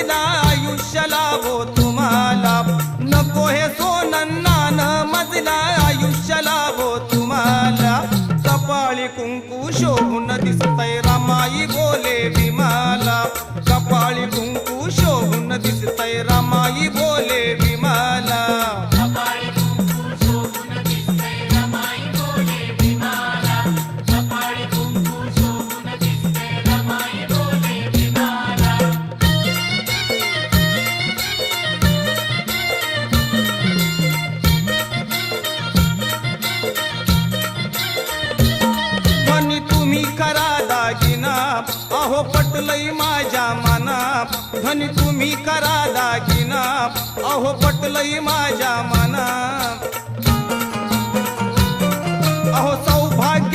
मजला आयुष्य लाभो तुम्हाला, नको हे सोनं नाणं मजला आयुष्य लाभो तुम्हाला. कपाळी कुंकू शोभून दिसतय रमाई बोले विमाला, कपाळी कुंकू शोभून दिसतय रमाई बोले विमाला. धनी तुम्ही करा दागिना, अहो पटलई माझ्या मना. धनी तुम्ही करा दागिना, अहो पटलई माझ्या मना. अहो सौभाग्य